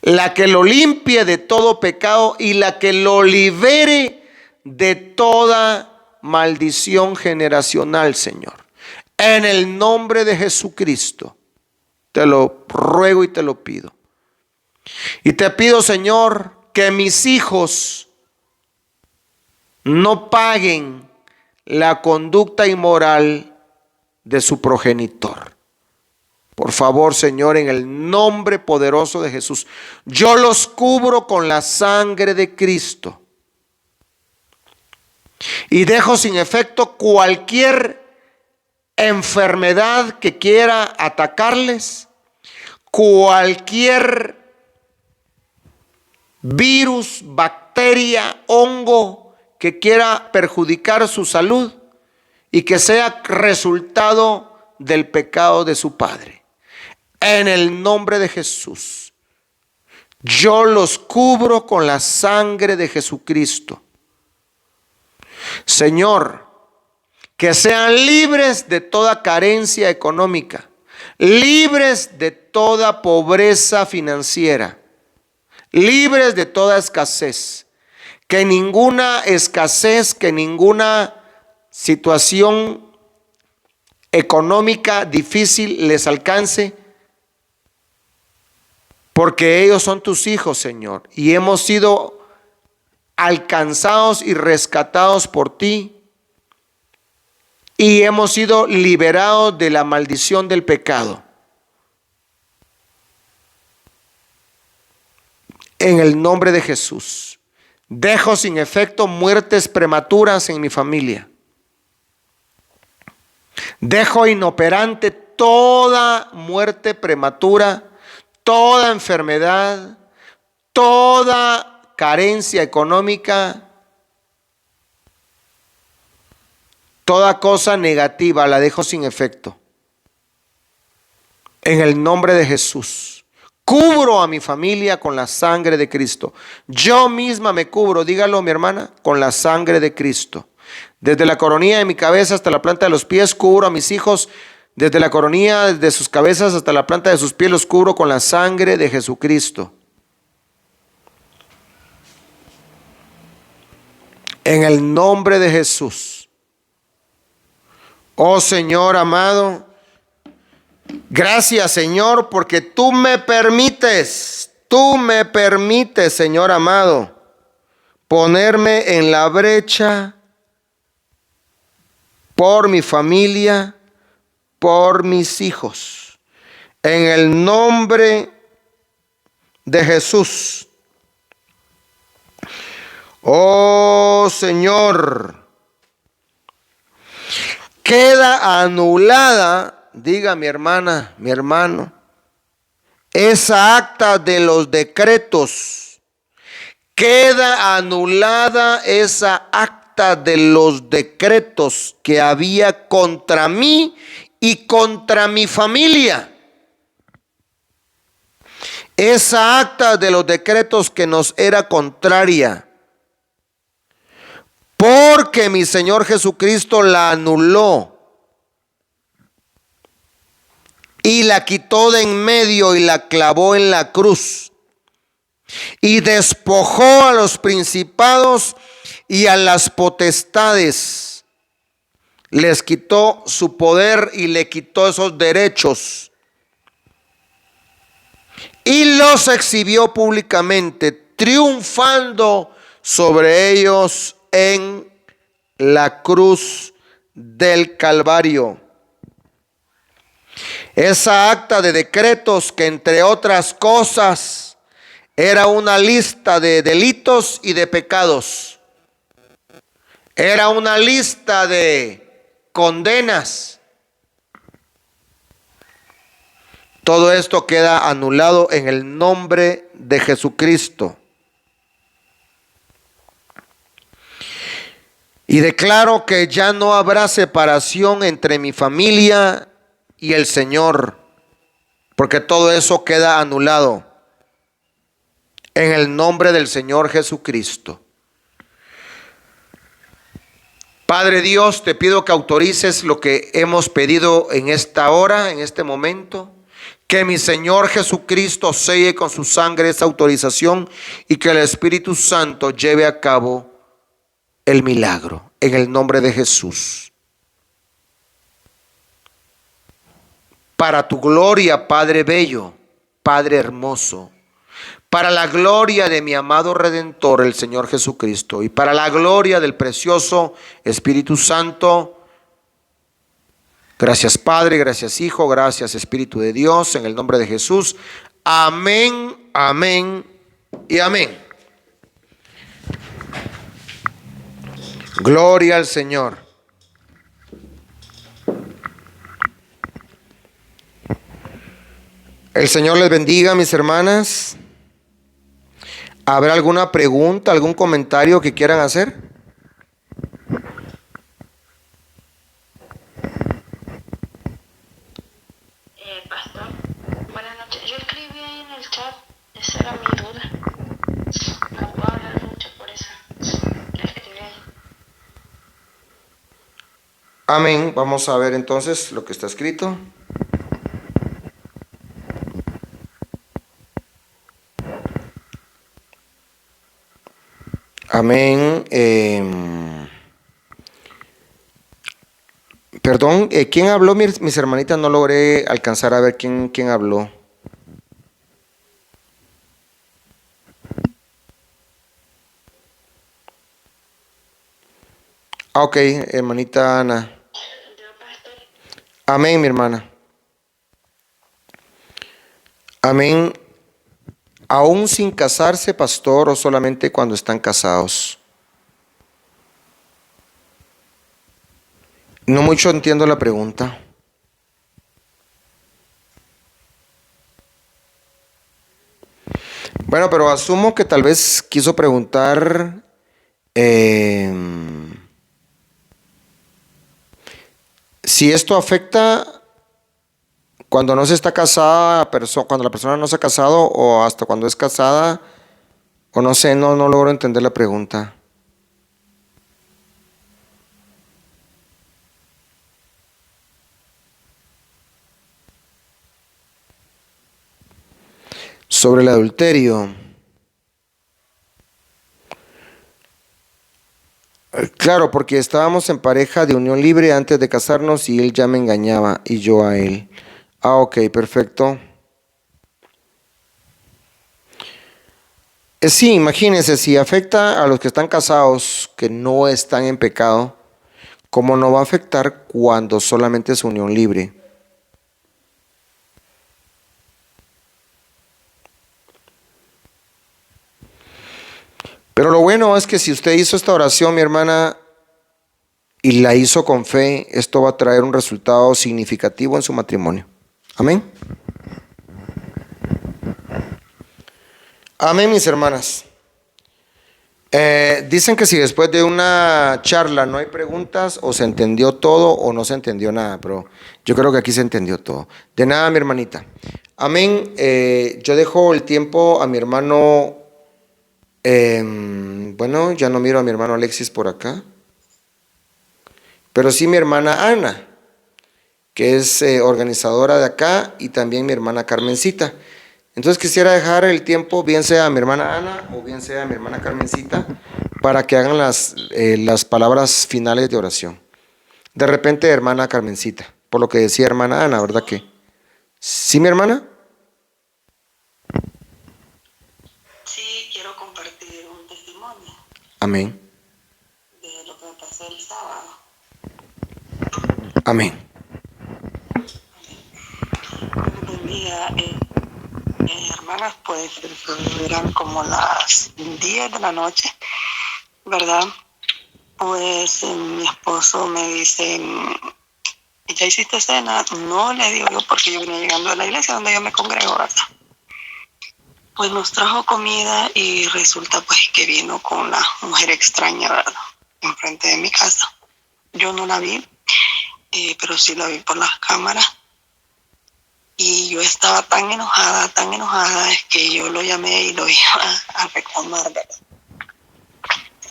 la que lo limpie de todo pecado y la que lo libere de toda maldición generacional, Señor. En el nombre de Jesucristo, te lo ruego y te lo pido. Y te pido, Señor, que mis hijos no paguen la conducta inmoral de su progenitor. Por favor, Señor, en el nombre poderoso de Jesús, yo los cubro con la sangre de Cristo y dejo sin efecto cualquier enfermedad que quiera atacarles, cualquier virus, bacteria, hongo que quiera perjudicar su salud y que sea resultado del pecado de su padre. En el nombre de Jesús, yo los cubro con la sangre de Jesucristo. Señor, que sean libres de toda carencia económica, libres de toda pobreza financiera, libres de toda escasez, Que ninguna escasez, que ninguna situación económica difícil les alcance, porque ellos son tus hijos, Señor, y hemos sido alcanzados y rescatados por ti, y hemos sido liberados de la maldición del pecado. En el nombre de Jesús, dejo sin efecto muertes prematuras en mi familia. Dejo inoperante toda muerte prematura, toda enfermedad, toda carencia económica, toda cosa negativa, la dejo sin efecto. En el nombre de Jesús, cubro a mi familia con la sangre de Cristo. Yo misma me cubro, dígalo mi hermana, con la sangre de Cristo. Desde la coronilla de mi cabeza hasta la planta de los pies, cubro a mis hijos. Desde la coronilla de sus cabezas hasta la planta de sus pies, los cubro con la sangre de Jesucristo. En el nombre de Jesús. Oh Señor amado, gracias Señor, porque tú me permites, Señor amado, ponerme en la brecha por mi familia, por mis hijos. En el nombre de Jesús. Oh Señor, queda anulada, diga mi hermana, mi hermano, esa acta de los decretos. Queda anulada esa acta de los decretos que había contra mí y contra mi familia. Esa acta de los decretos que nos era contraria, porque mi Señor Jesucristo la anuló y la quitó de en medio y la clavó en la cruz y despojó a los principados y a las potestades. Les quitó su poder y le quitó esos derechos y los exhibió públicamente, triunfando sobre ellos en la cruz del Calvario. Esa acta de decretos, que entre otras cosas era una lista de delitos y de pecados, era una lista de condenas. Todo esto queda anulado en el nombre de Jesucristo. Y declaro que ya no habrá separación entre mi familia y el Señor, porque todo eso queda anulado en el nombre del Señor Jesucristo. Padre Dios, te pido que autorices lo que hemos pedido en esta hora, en este momento. Que mi Señor Jesucristo selle con su sangre esa autorización y que el Espíritu Santo lleve a cabo el milagro en el nombre de Jesús. Para tu gloria, Padre bello, Padre hermoso, para la gloria de mi amado Redentor, el Señor Jesucristo, y para la gloria del precioso Espíritu Santo. Gracias Padre, gracias Hijo, gracias Espíritu de Dios, en el nombre de Jesús. Amén, amén y amén. Gloria al Señor. El Señor les bendiga, mis hermanas. ¿Habrá alguna pregunta, algún comentario que quieran hacer? Pastor, buenas noches. Yo escribí ahí en el chat, esa era mi duda. No puedo hablar mucho por eso. La escribí ahí. Amén. Vamos a ver entonces lo que está escrito. Amén. Perdón, ¿quién habló, mis hermanitas? No logré alcanzar a ver quién habló. Ah, ok, hermanita Ana. Yo, pastor. Amén, mi hermana. Amén. Aún sin casarse, pastor, o solamente cuando están casados. No mucho entiendo la pregunta. Bueno, pero asumo que tal vez quiso preguntar si esto afecta cuando no se está casada, cuando la persona no se ha casado o hasta cuando es casada, o no sé, no logro entender la pregunta. Sobre el adulterio. Claro, porque estábamos en pareja de unión libre antes de casarnos y él ya me engañaba y yo a él. Ah, ok, perfecto. Sí, imagínense, si afecta a los que están casados, que no están en pecado, ¿cómo no va a afectar cuando solamente es unión libre? Pero lo bueno es que si usted hizo esta oración, mi hermana, y la hizo con fe, esto va a traer un resultado significativo en su matrimonio. Amén. Amén, mis hermanas. Dicen que si después de una charla no hay preguntas, o se entendió todo o no se entendió nada, pero yo creo que aquí se entendió todo. De nada, mi hermanita. Amén. Yo dejo el tiempo a mi hermano. Bueno, ya no miro a mi hermano Alexis por acá, pero sí mi hermana Ana, que es organizadora de acá, y también mi hermana Carmencita. Entonces quisiera dejar el tiempo, bien sea a mi hermana Ana o bien sea a mi hermana Carmencita, para que hagan las palabras finales de oración. De repente, hermana Carmencita, por lo que decía hermana Ana, ¿verdad que? ¿Sí, mi hermana? Sí, quiero compartir un testimonio Amén. de lo que me pasó el sábado. Amén. Bendiga, hermanas, pues eran como las 10 de la noche, ¿verdad? Pues mi esposo me dice, ¿ya hiciste cena? No, le digo yo, porque yo venía llegando a la iglesia donde yo me congrego, ¿verdad? Pues nos trajo comida y resulta pues que vino con una mujer extraña, ¿verdad? Enfrente de mi casa. Yo no la vi, pero sí la vi por las cámaras. Y yo estaba tan enojada, es que yo lo llamé y lo iba a reclamar, ¿verdad?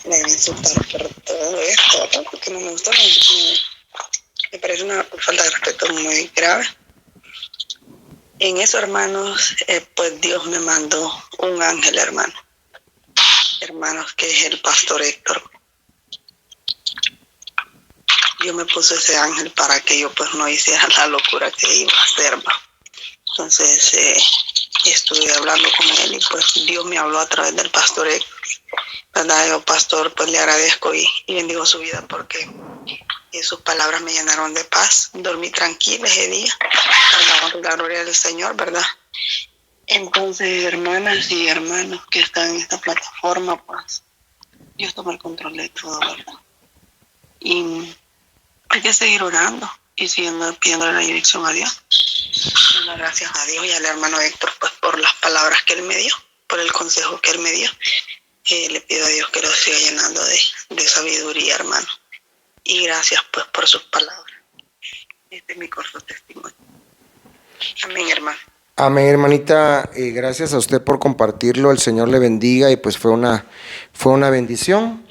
Me iba a insultar por todo esto, ¿verdad? Porque no me gustó, me parece una falta de respeto muy grave. En eso, hermanos, pues Dios me mandó un ángel, hermanos, que es el pastor Héctor. Yo me puse ese ángel para que yo pues no hiciera la locura que iba a hacer, ¿no? Entonces estuve hablando con él y pues Dios me habló a través del pastor Héctor, ¿verdad? Yo, pastor, pues le agradezco y bendigo su vida porque sus palabras me llenaron de paz. Dormí tranquila ese día, para la gloria del Señor, ¿verdad? Entonces, hermanas y hermanos que están en esta plataforma, pues Dios toma el control de todo, ¿verdad? Y hay que seguir orando y siguiendo pidiendo la dirección a Dios. Gracias a Dios y al hermano Héctor pues por las palabras que él me dio, por el consejo que él me dio. Le pido a Dios que lo siga llenando de sabiduría, hermano. Y gracias pues por sus palabras. Este es mi corto testimonio. Amén, hermano. Amén, hermanita. Gracias a usted por compartirlo. El Señor le bendiga, y pues fue una bendición.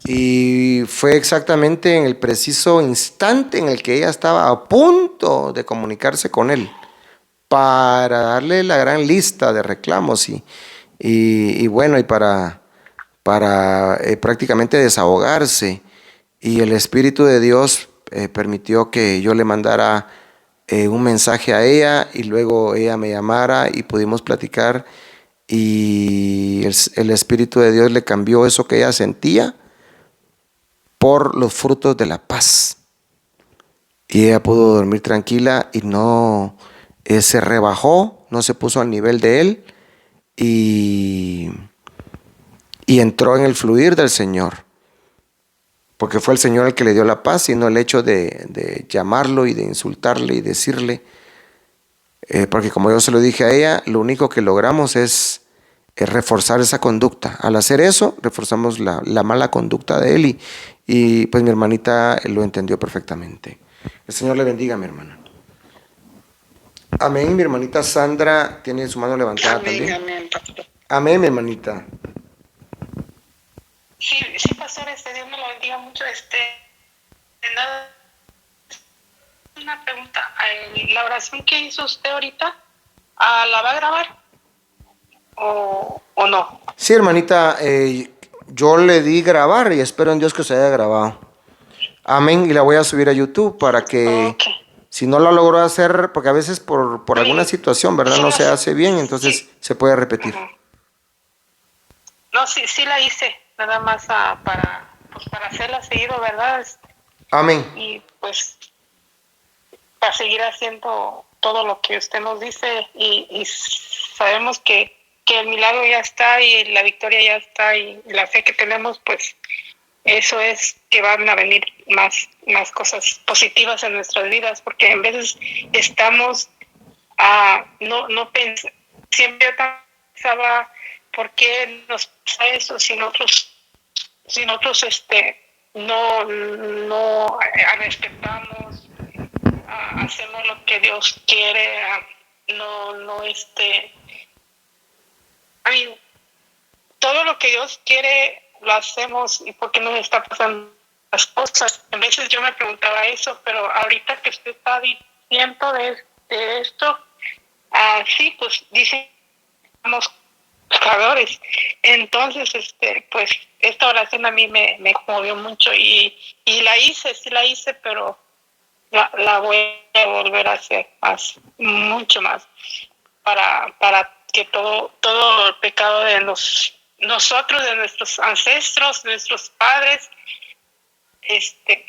Y fue exactamente en el preciso instante en el que ella estaba a punto de comunicarse con él para darle la gran lista de reclamos y bueno, y para para prácticamente desahogarse. Y el Espíritu de Dios permitió que yo le mandara un mensaje a ella y luego ella me llamara y pudimos platicar, y el Espíritu de Dios le cambió eso que ella sentía por los frutos de la paz. Y ella pudo dormir tranquila y no se rebajó, no se puso al nivel de él, y entró en el fluir del Señor. Porque fue el Señor el que le dio la paz y no el hecho de llamarlo y de insultarle y decirle. Porque como yo se lo dije a ella, lo único que logramos es reforzar esa conducta. Al hacer eso, reforzamos la mala conducta de él, y pues mi hermanita lo entendió perfectamente. El Señor le bendiga, mi hermana. Amén. Mi hermanita Sandra tiene su mano levantada. Amén, también. amén, pastor. Amén, mi hermanita. Sí, pastor, Dios me lo bendiga mucho. Nada, una pregunta. La oración que hizo usted ahorita, ¿la va a grabar o no? Sí, hermanita, yo le di grabar y espero en Dios que se haya grabado. Amén. Y la voy a subir a YouTube para que, Okay. si no la logró hacer, porque a veces por alguna situación, ¿verdad? No se hace bien, entonces Sí. se puede repetir. Uh-huh. No, sí la hice, nada más para hacerla seguido, ¿verdad? Amén. Y pues para seguir haciendo todo lo que usted nos dice, y sabemos que el milagro ya está y la victoria ya está, y la fe que tenemos, pues eso es que van a venir más cosas positivas en nuestras vidas, porque en veces estamos siempre yo pensaba, ¿por qué nos pasa eso si nosotros no respetamos, hacemos lo que Dios quiere, todo lo que Dios quiere lo hacemos, y por qué nos está pasando las cosas? A veces yo me preguntaba eso, pero ahorita que usted está diciendo de esto, sí, pues dicen somos pecadores. Entonces, pues esta oración a mí me conmovió mucho, y sí la hice, pero la voy a volver a hacer mucho más, para que todo el pecado de nosotros, de nuestros ancestros, de nuestros padres,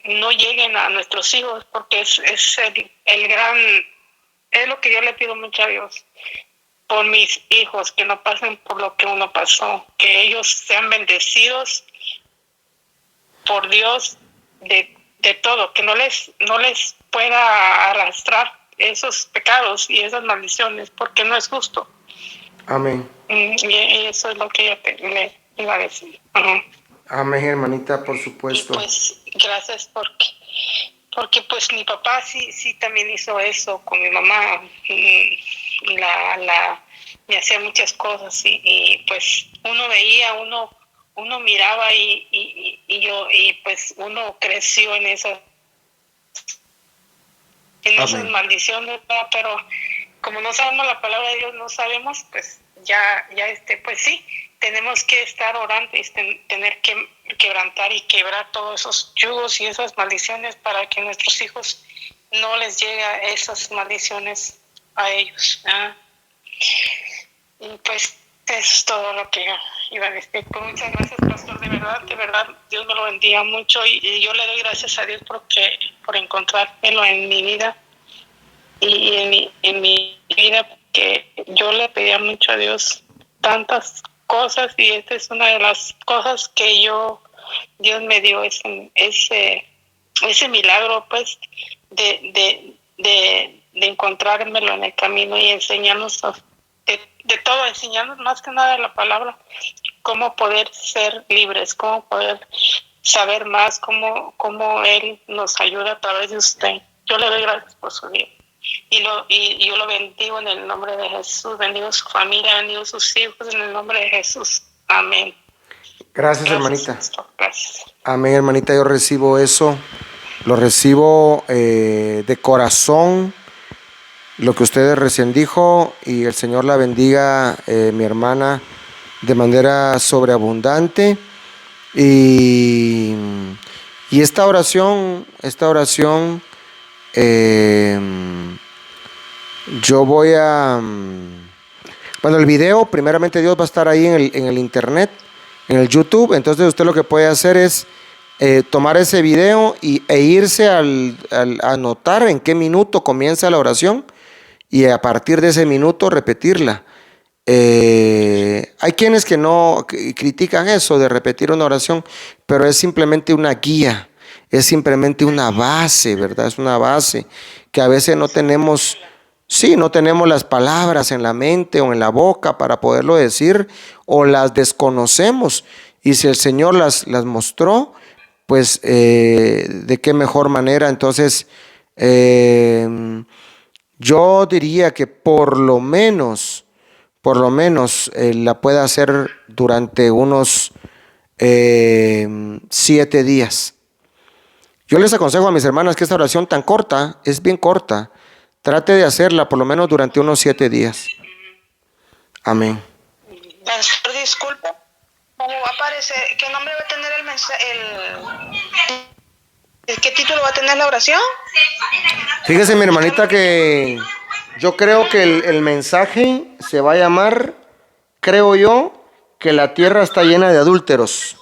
no lleguen a nuestros hijos, porque es lo que yo le pido mucho a Dios por mis hijos, que no pasen por lo que uno pasó, que ellos sean bendecidos por Dios de todo, que no les pueda arrastrar esos pecados y esas maldiciones, porque no es justo. Amén. Y eso es lo que yo le iba a decir. Uh-huh. Amén, hermanita, por supuesto. Y pues gracias porque pues mi papá sí también hizo eso con mi mamá. Me hacía muchas cosas, y pues uno veía, uno miraba, y pues uno creció en esas maldiciones, ¿verdad? Pero como no sabemos la palabra de Dios, no sabemos, pues ya pues sí, tenemos que estar orando y tener que quebrantar y quebrar todos esos yugos y esas maldiciones, para que nuestros hijos no les lleguen esas maldiciones a ellos, ¿eh? Y pues es todo lo que yo iba a decir. Pues muchas gracias, pastor, de verdad, Dios me lo bendiga mucho, y yo le doy gracias a Dios por encontrármelo en mi vida, y en mi vida, porque yo le pedía mucho a Dios tantas cosas, y esta es una de las cosas que Dios me dio ese milagro, pues, de encontrármelo en el camino, y enseñarnos de todo, enseñarnos más que nada de la palabra, cómo poder ser libres, cómo poder saber más, cómo Él nos ayuda a través de usted. Yo le doy gracias por su vida. Y yo lo bendigo en el nombre de Jesús. Bendigo su familia, bendigo sus hijos en el nombre de Jesús. Amén. Gracias, hermanita. Pastor. Gracias. Amén, hermanita. Yo recibo eso. Lo recibo de corazón, lo que usted recién dijo, y el Señor la bendiga, mi hermana, de manera sobreabundante. Y, y esta oración, eh, yo voy a... Bueno, el video, primeramente Dios, va a estar ahí en el internet, en el YouTube. Entonces usted lo que puede hacer es tomar ese video e irse a anotar en qué minuto comienza la oración y a partir de ese minuto repetirla. Hay quienes que no critican eso de repetir una oración, pero es simplemente una guía, es simplemente una base, ¿verdad? Es una base que a veces no tenemos, sí, no tenemos las palabras en la mente o en la boca para poderlo decir, o las desconocemos. Y si el Señor las mostró, pues de qué mejor manera. Entonces, yo diría que por lo menos la pueda hacer durante unos 7 días. Yo les aconsejo a mis hermanas que esta oración tan corta, es bien corta, trate de hacerla por lo menos durante unos 7 días. Amén. Pastor, disculpa, ¿cómo va a aparecer? ¿Qué nombre va a tener el mensaje? ¿Qué título va a tener la oración? Fíjese, mi hermanita, que yo creo que el mensaje se va a llamar, creo yo, que la tierra está llena de adúlteros.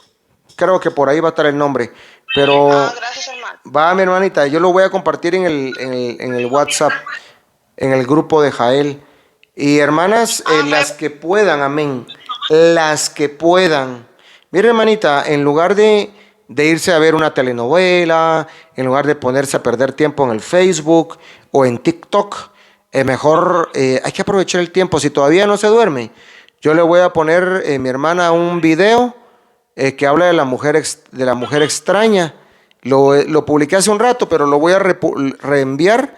Creo que por ahí va a estar el nombre. Pero Gracias, hermano. va, mi hermanita, yo lo voy a compartir en el WhatsApp, en el grupo de Jael. Y hermanas, las que puedan, amén, las que puedan. Mira, hermanita, en lugar de irse a ver una telenovela, en lugar de ponerse a perder tiempo en el Facebook o en TikTok, mejor hay que aprovechar el tiempo. Si todavía no se duerme, yo le voy a poner, mi hermana, un video que habla de la mujer extraña. Lo publiqué hace un rato, pero lo voy a reenviar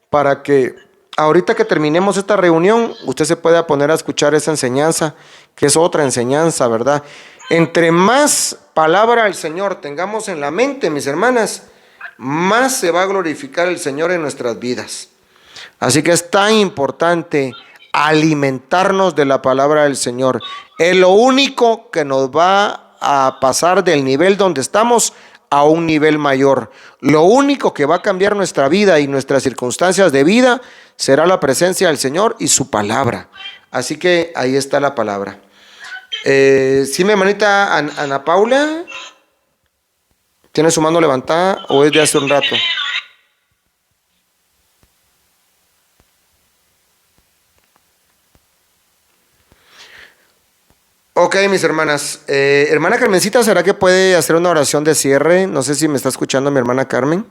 para que ahorita que terminemos esta reunión, usted se pueda poner a escuchar esa enseñanza, que es otra enseñanza, ¿verdad? Entre más palabra del Señor tengamos en la mente, mis hermanas, más se va a glorificar el Señor en nuestras vidas. Así que es tan importante alimentarnos de la palabra del Señor. Es lo único que nos va a pasar del nivel donde estamos a un nivel mayor. Lo único que va a cambiar nuestra vida y nuestras circunstancias de vida será la presencia del Señor y su palabra. Así que ahí está la palabra. Sí, mi hermanita Ana Paula, ¿tiene su mano levantada o es de hace un rato? Ok, mis hermanas. Hermana Carmencita, ¿será que puede hacer una oración de cierre? No sé si me está escuchando mi hermana Carmen.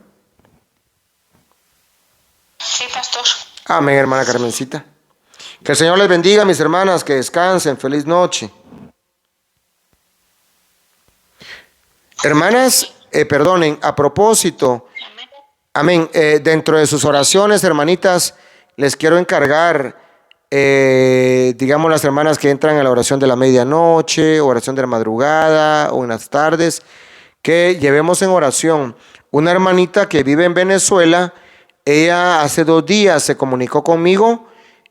Sí, pastor. Amén, hermana Carmencita. Que el Señor les bendiga, mis hermanas, que descansen. Feliz noche. Hermanas, perdonen, a propósito, amén, dentro de sus oraciones, hermanitas, les quiero encargar, digamos, las hermanas que entran a la oración de la medianoche, oración de la madrugada o en las tardes, que llevemos en oración una hermanita que vive en Venezuela. Ella hace 2 días se comunicó conmigo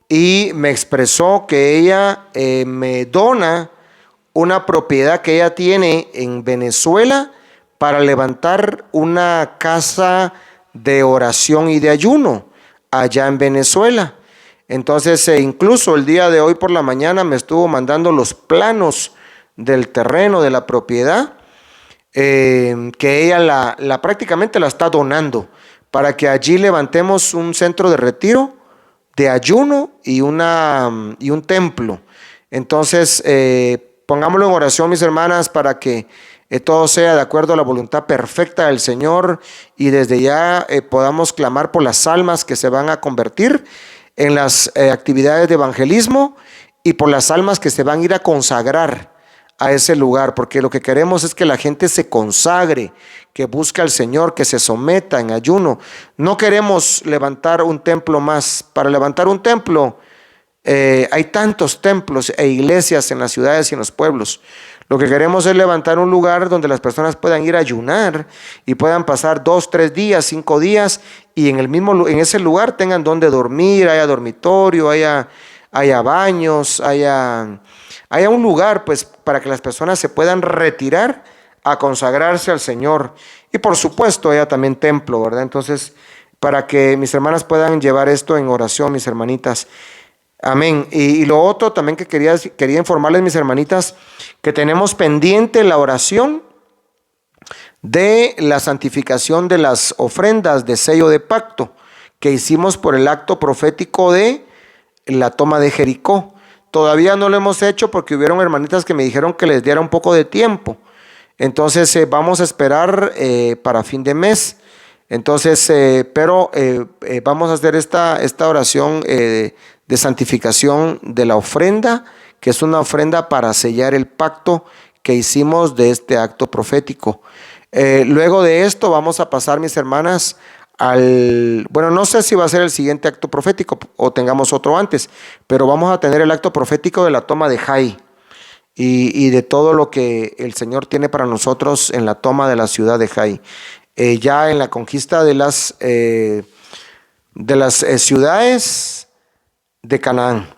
y me expresó que ella me dona una propiedad que ella tiene en Venezuela para levantar una casa de oración y de ayuno allá en Venezuela. Entonces, incluso el día de hoy por la mañana me estuvo mandando los planos del terreno, de la propiedad, que ella prácticamente la está donando para que allí levantemos un centro de retiro, de ayuno y un templo. Entonces, pongámoslo en oración, mis hermanas, para que todo sea de acuerdo a la voluntad perfecta del Señor y desde ya podamos clamar por las almas que se van a convertir en las actividades de evangelismo y por las almas que se van a ir a consagrar a ese lugar, porque lo que queremos es que la gente se consagre, que busque al Señor, que se someta en ayuno. No queremos levantar un templo más. Para levantar un templo, hay tantos templos e iglesias en las ciudades y en los pueblos. Lo que queremos es levantar un lugar donde las personas puedan ir a ayunar y puedan pasar 2, 3 días, 5 días y en ese lugar tengan donde dormir, haya dormitorio, haya baños, haya un lugar pues para que las personas se puedan retirar a consagrarse al Señor. Y por supuesto, ella también templo, ¿verdad? Entonces, para que mis hermanas puedan llevar esto en oración, mis hermanitas. Amén. Y lo otro también que quería informarles, mis hermanitas, que tenemos pendiente la oración de la santificación de las ofrendas de sello de pacto que hicimos por el acto profético de la toma de Jericó. Todavía no lo hemos hecho porque hubieron hermanitas que me dijeron que les diera un poco de tiempo. Entonces vamos a esperar para fin de mes. Entonces, pero vamos a hacer esta oración de santificación de la ofrenda, que es una ofrenda para sellar el pacto que hicimos de este acto profético. Luego de esto vamos a pasar, mis hermanas, bueno, no sé si va a ser el siguiente acto profético o tengamos otro antes, pero vamos a tener el acto profético de la toma de Jai y de todo lo que el Señor tiene para nosotros en la toma de la ciudad de Jai. Ya en la conquista de las ciudades de Canaán.